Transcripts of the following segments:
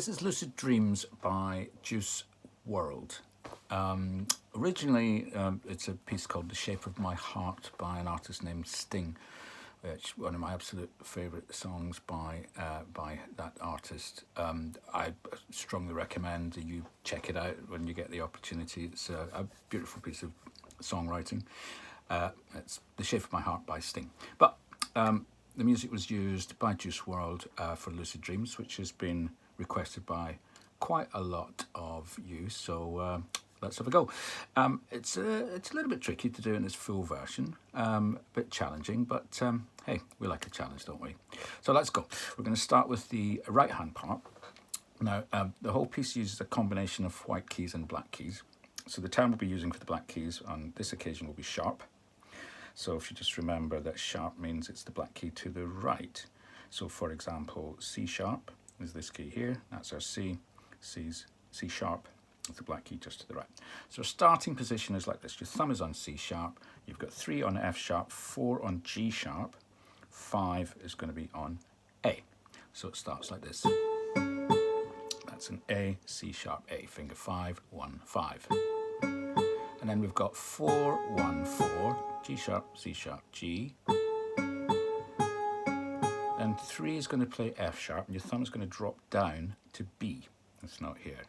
This is Lucid Dreams by Juice WRLD. Originally, it's a piece called The Shape of My Heart by an artist named Sting, which one of my absolute favourite songs by that artist. I strongly recommend that you check it out when you get the opportunity. It's a beautiful piece of songwriting. It's The Shape of My Heart by Sting. But the music was used by Juice WRLD for Lucid Dreams, which has been requested by quite a lot of you. So let's have a go. It's a little bit tricky to do in its full version, a bit challenging, but hey, we like a challenge, don't we? So let's go. We're going to start with the right hand part. Now, the whole piece uses a combination of white keys and black keys. So the term we'll be using for the black keys on this occasion will be sharp. So if you just remember that sharp means it's the black key to the right. So for example, C sharp is this key here. That's our C. C sharp is the black key just to the right. So our starting position is like this. Your thumb is on C sharp. You've got 3 on F sharp, 4 on G sharp, 5 is going to be on A. So it starts like this. That's an A, C sharp, A. Finger 5, 1, 5. And then we've got 4, 1, 4, G sharp, C sharp, G. And 3 is going to play F sharp, and your thumb is going to drop down to B. It's not here.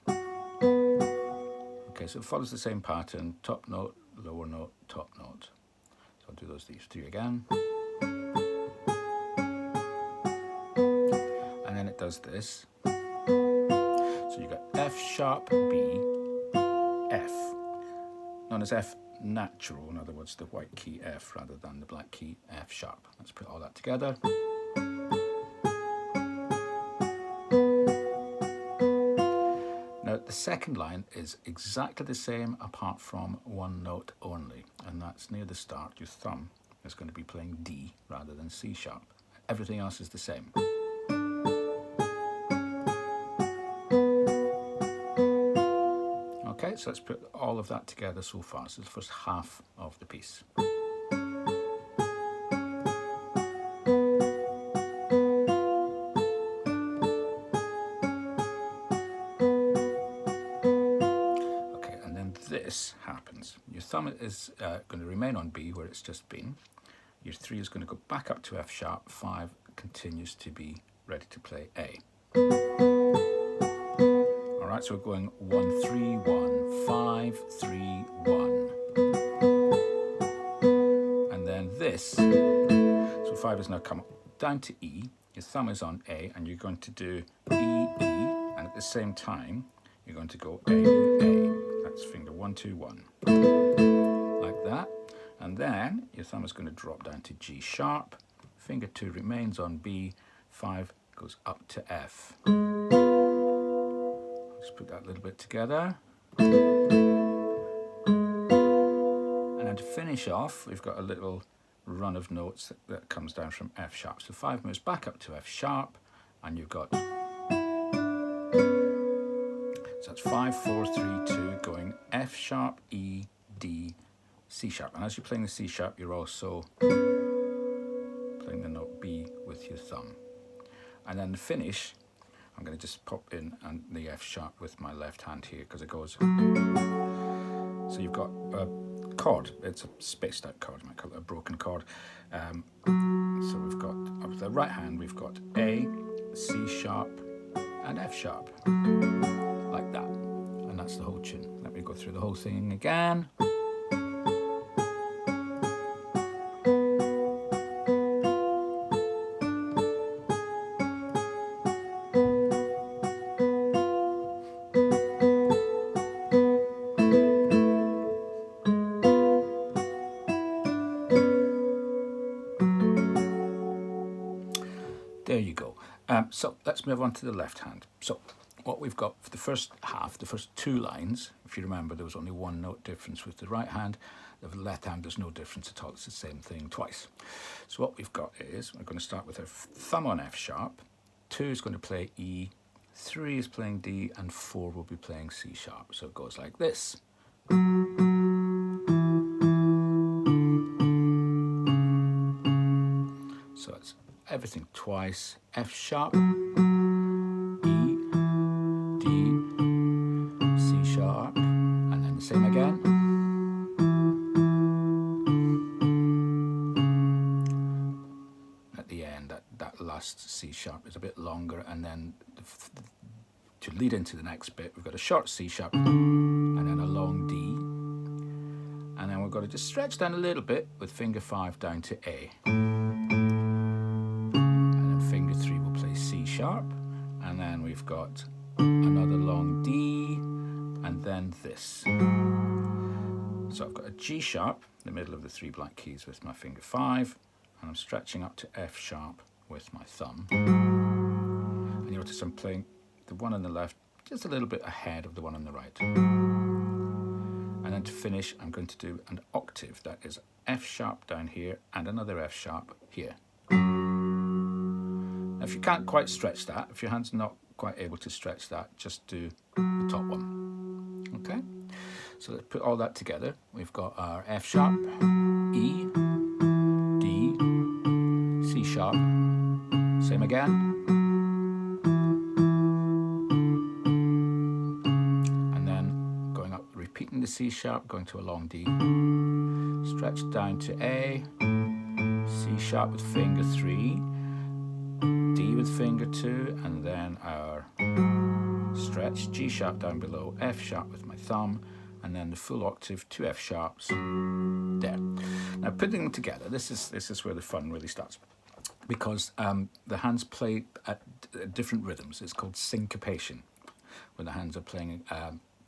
Okay, so it follows the same pattern: top note, lower note, top note. So I'll do these 3 again. And then it does this. So you got F sharp, B, F. Known as F natural, in other words, the white key F rather than the black key F sharp. Let's put all that together. Now, the second line is exactly the same apart from one note only, and that's near the start. Your thumb is going to be playing D rather than C sharp. Everything else is the same. Okay, so let's put all of that together so far. So it's the first half of the piece. Okay, and then this happens. Your thumb is going to remain on B where it's just been. Your 3 is going to go back up to F sharp. 5 continues to be ready to play A. Alright, so we're going 1, 3, 1, 5, 3, 1. And then this, so 5 is now come down to E, your thumb is on A, and you're going to do E, E, and at the same time, you're going to go A, A. That's finger 1, 2, 1. Like that. And then your thumb is going to drop down to G sharp, finger 2 remains on B, 5 goes up to F. Let's put that a little bit together. And then to finish off, we've got a little run of notes that comes down from F sharp. So 5 moves back up to F sharp, and you've got, so that's 5, 4, 3, 2, going F sharp, E, D, C sharp. And as you're playing the C sharp, you're also playing the note B with your thumb. And then the finish, I'm going to just pop in and the F sharp with my left hand here because it goes. So you've got a chord. It's a spaced out chord. I might call it a broken chord. So we've got, with the right hand, we've got A, C sharp, and F sharp. Like that. And that's the whole tune. Let me go through the whole thing again. There you go. So let's move on to the left hand. So what we've got for the first half, the first 2 lines, if you remember, there was only 1 note difference with the right hand. The left hand, there's no difference at all. It's the same thing twice. So what we've got is, we're going to start with our thumb on F sharp. 2 is going to play E. 3 is playing D, and 4 will be playing C sharp. So it goes like this. So it's everything twice. F sharp, E, C sharp, and then the same again. At the end, that last C sharp is a bit longer, and then to lead into the next bit, we've got a short C sharp and then a long D, and then we've got to just stretch down a little bit with finger 5 down to A, and then finger 3 will play C sharp, and then we've got another long D, and then this. So I've got a G sharp in the middle of the 3 black keys with my finger 5, and I'm stretching up to F sharp with my thumb. And you notice I'm playing the one on the left just a little bit ahead of the one on the right. And then to finish, I'm going to do an octave. That is F sharp down here and another F sharp here. Now, if you can't quite stretch that, if your hand's not quite able to stretch that, just do the top one. Okay? So let's put all that together. We've got our F sharp, E, D, C sharp, same again. Repeating the C sharp, going to a long D, stretch down to A, C sharp with finger 3, D with finger 2, and then our stretch, G sharp down below, F sharp with my thumb, and then the full octave, 2 F sharps there. Now putting them together, this is where the fun really starts, because the hands play at different rhythms. It's called syncopation, when the hands are playing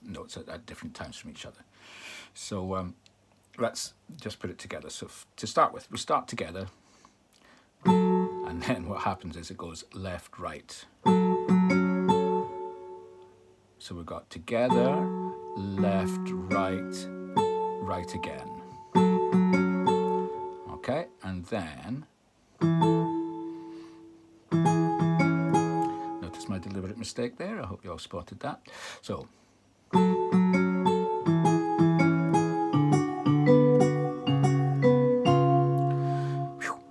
notes at different times from each other. So let's just put it together. So to start with, we start together, and then what happens is it goes left, right. So we've got together, left, right, right again. Okay, and then notice my deliberate mistake there. I hope you all spotted that. So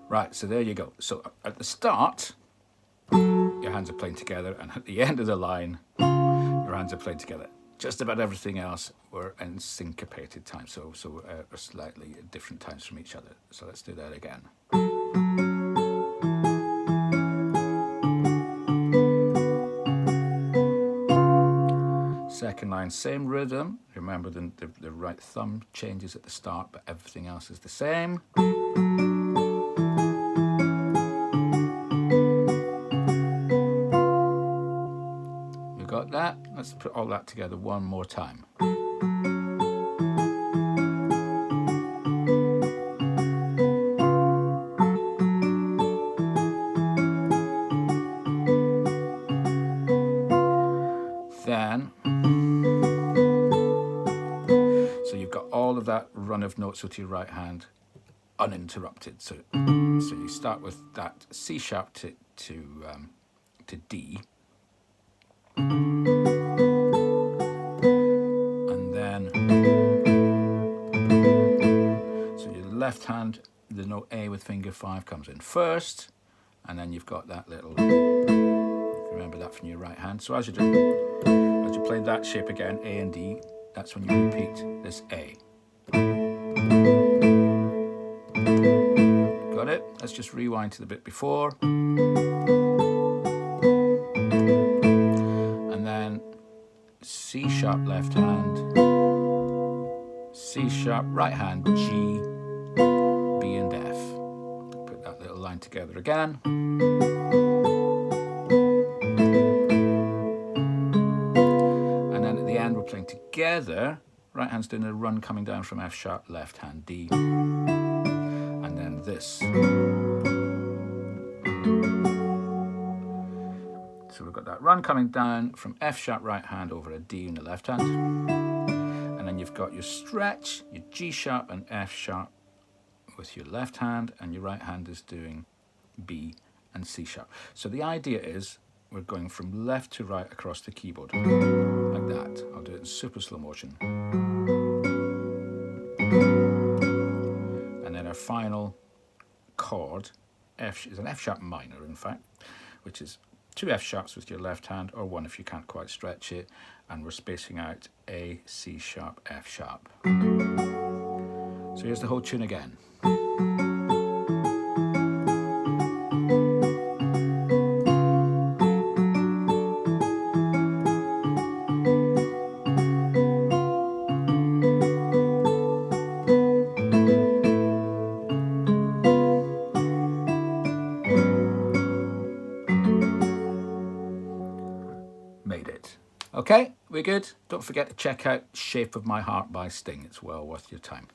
right, so there you go. So at the start, your hands are playing together, and at the end of the line, your hands are playing together. Just about everything else, we're in syncopated time, so we're slightly at different times from each other. So let's do that again. Second line, same rhythm. Remember the right thumb changes at the start, but everything else is the same. You got that? Let's put all that together one more time. Then, so you've got all of that run of notes with your right hand uninterrupted. So you start with that C sharp to D, and then so your left hand, the note A with finger 5 comes in first, and then you've got that little. Remember that from your right hand. So as you play that shape again, A and D, that's when you repeat this A. Got it? Let's just rewind to the bit before. And then C sharp left hand, C sharp right hand, G, B and F. Put that little line together again. We're playing together. Right hand's doing a run coming down from F sharp, left hand D, and then this. So we've got that run coming down from F sharp right hand over a D in the left hand, and then you've got your stretch, your G sharp and F sharp with your left hand, and your right hand is doing B and C sharp. So the idea is we're going from left to right across the keyboard, like that. I'll do it in super slow motion. And then our final chord, F, is an F sharp minor, in fact, which is 2 F sharps with your left hand, or 1 if you can't quite stretch it, and we're spacing out A, C sharp, F sharp. So here's the whole tune again. Made it. Okay, we're good. Don't forget to check out Shape of My Heart by Sting. It's well worth your time.